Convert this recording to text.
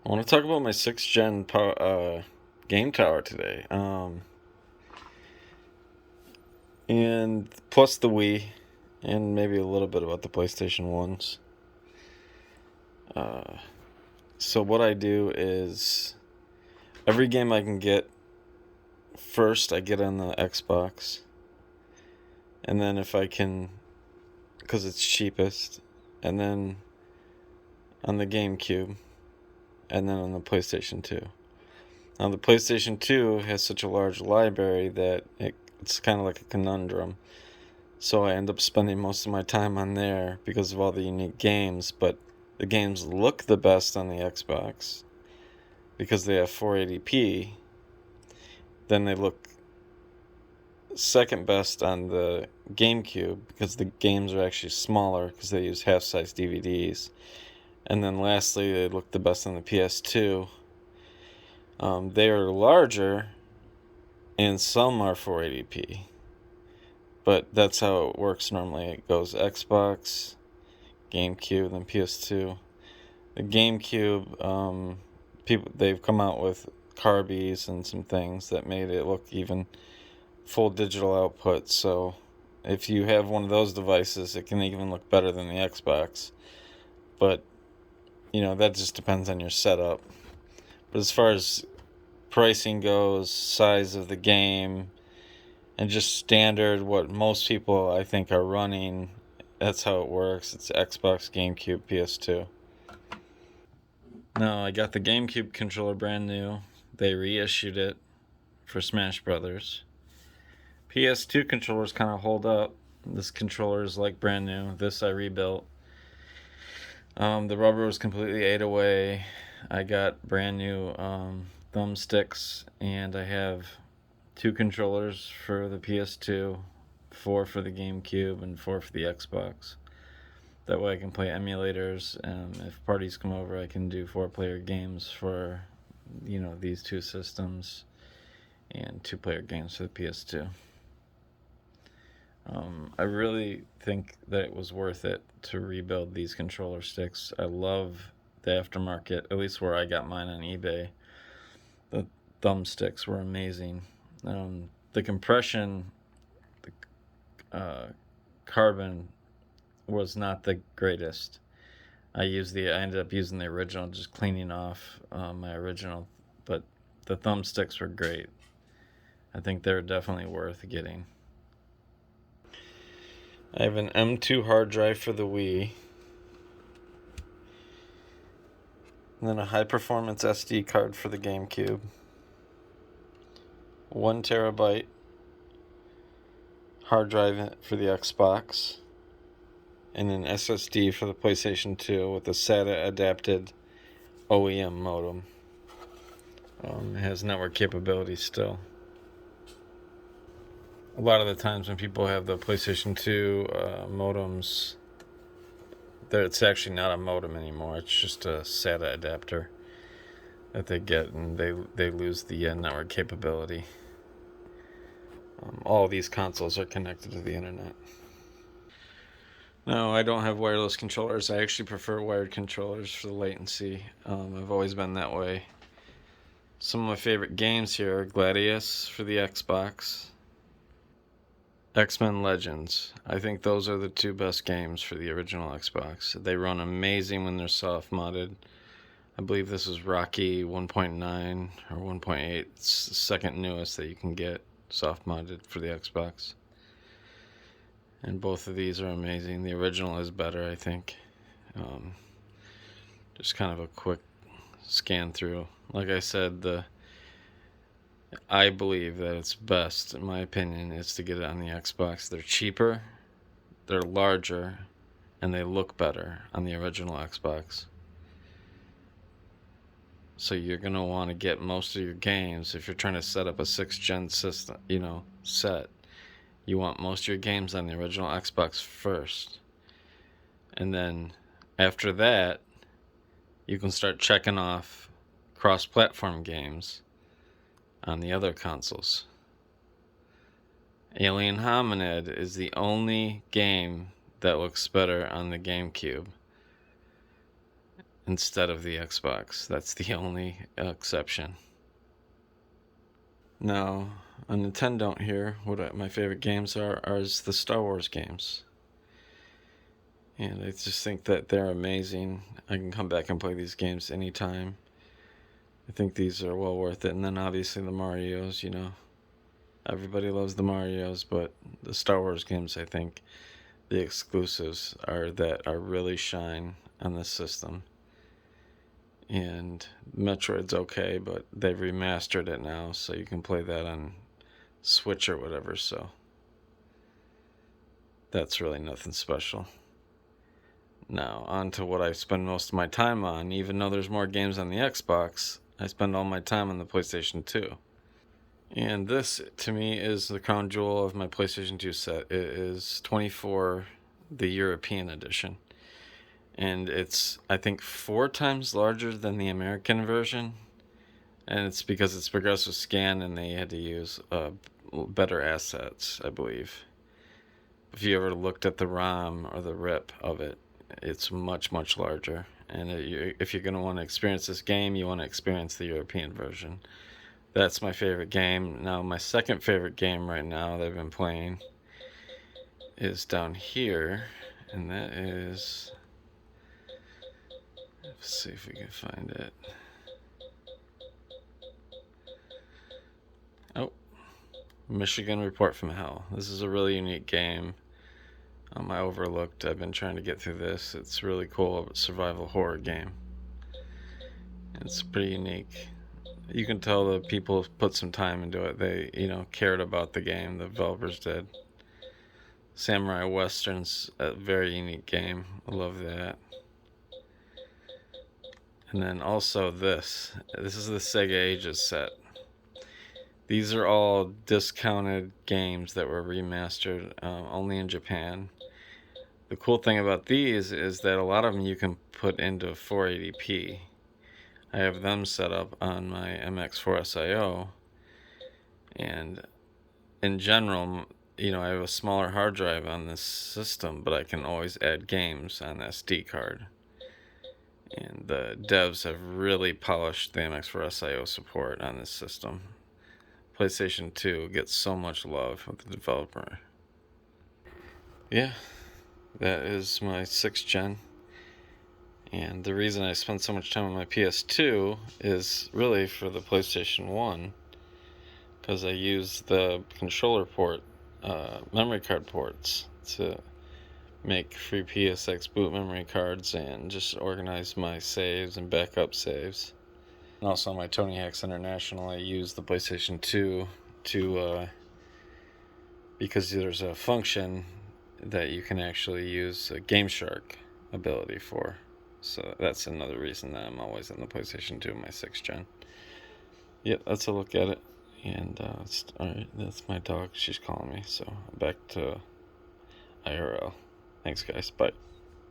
I want to talk about my 6th gen game tower today. And plus the Wii, and maybe a little bit about the PlayStation 1s. So, what I do is every game I can get, first I get on the Xbox. And then if I can, because it's cheapest, and then on the GameCube, and then on the PlayStation 2. Now, the PlayStation 2 has such a large library that it's kind of like a conundrum. So I end up spending most of my time on there because of all the unique games, but the games look the best on the Xbox because they have 480p. Then they look second best on the GameCube because the games are actually smaller because they use half-size DVDs. And then lastly, they look the best on the PS2. They are larger, and some are 480p. But that's how it works normally. It goes Xbox, GameCube, then PS2. The GameCube, they've come out with Carbies and some things that made it look even full digital output. So if you have one of those devices, it can even look better than the Xbox. But that just depends on your setup. But as far as pricing goes, size of the game, and just standard what most people I think are running, that's how it works. It's Xbox, GameCube, PS2. No, I got the GameCube controller brand new. They reissued it for Smash Brothers. PS2 controllers kind of hold up. This controller is like brand new. This I rebuilt. The rubber was completely ate away. I got brand new thumbsticks, and I have 2 controllers for the PS2, 4 for the GameCube, and 4 for the Xbox. That way I can play emulators, and if parties come over, I can do 4-player games for, these 2 systems, and 2-player games for the PS2. I really think that it was worth it to rebuild these controller sticks. I love the aftermarket, at least where I got mine on eBay. The thumbsticks were amazing. The compression, the carbon was not the greatest. I ended up using the original, just cleaning off my original, but the thumbsticks were great. I think they're definitely worth getting. I have an M2 hard drive for the Wii, and then a high performance SD card for the GameCube, 1 terabyte hard drive for the Xbox, and an SSD for the PlayStation 2 with a SATA adapted OEM modem. It has network capability still. A lot of the times when people have the PlayStation 2 modems, it's actually not a modem anymore. It's just a SATA adapter that they get, and they lose the network capability. All these consoles are connected to the internet. No, I don't have wireless controllers. I actually prefer wired controllers for the latency. I've always been that way. Some of my favorite games here are Gladius for the Xbox, X-Men Legends. I think those are the 2 best games for the original Xbox. They run amazing when they're soft modded. I believe this is Rocky 1.9 or 1.8. It's the second newest that you can get soft modded for the Xbox. And both of these are amazing. The original is better, I think. Just kind of a quick scan through. Like I said, I believe that it's best, in my opinion, is to get it on the Xbox. They're cheaper, they're larger, and they look better on the original Xbox. So you're going to want to get most of your games, if you're trying to set up a 6th gen system, set. You want most of your games on the original Xbox first. And then after that, you can start checking off cross-platform games on the other consoles. Alien Hominid is the only game that looks better on the GameCube. instead of the Xbox. That's the only exception. Now, on Nintendo here, my favorite games are the Star Wars games. And I just think that they're amazing. I can come back and play these games anytime. I think these are well worth it. And then obviously the Marios, Everybody loves the Marios, but the Star Wars games, I think, the exclusives are really shine on this system. And Metroid's okay, but they've remastered it now, so you can play that on Switch or whatever, so that's really nothing special. Now, on to what I spend most of my time on. Even though there's more games on the Xbox, I spend all my time on the PlayStation 2. And this, to me, is the crown jewel of my PlayStation 2 set. It is 24, the European edition. And it's, I think, 4 times larger than the American version. And it's because it's progressive scan and they had to use better assets, I believe. If you ever looked at the ROM or the RIP of it, it's much, much larger. And if you're going to want to experience this game, you want to experience the European version. That's my favorite game. Now, my second favorite game right now that I've been playing is down here, and that is... Let's see if we can find it. Oh, Michigan Report from Hell. This is a really unique game. I overlooked. I've been trying to get through this. It's really cool. Survival horror game. It's pretty unique. You can tell the people put some time into it. They, cared about the game. The developers did. Samurai Western's a very unique game. I love that. And then also this. This is the Sega Ages set. These are all discounted games that were remastered only in Japan. The cool thing about these is that a lot of them you can put into 480p. I have them set up on my MX4 SIO, and in general, I have a smaller hard drive on this system, but I can always add games on the SD card. And the devs have really polished the MX4 SIO support on this system. PlayStation 2 gets so much love with the developer. Yeah, that is my 6th gen. And the reason I spend so much time on my PS2 is really for the PlayStation 1, because I use the controller port, memory card ports, to make free PSX boot memory cards and just organize my saves and backup saves. And also on my Tony Hawk's International, I use the PlayStation 2 because there's a function that you can actually use a Game Shark ability for. So that's another reason that I'm always on the PlayStation 2, my 6th gen. Yep, that's a look at it. And alright, that's my dog. She's calling me. So back to IRL. Thanks, guys. Bye.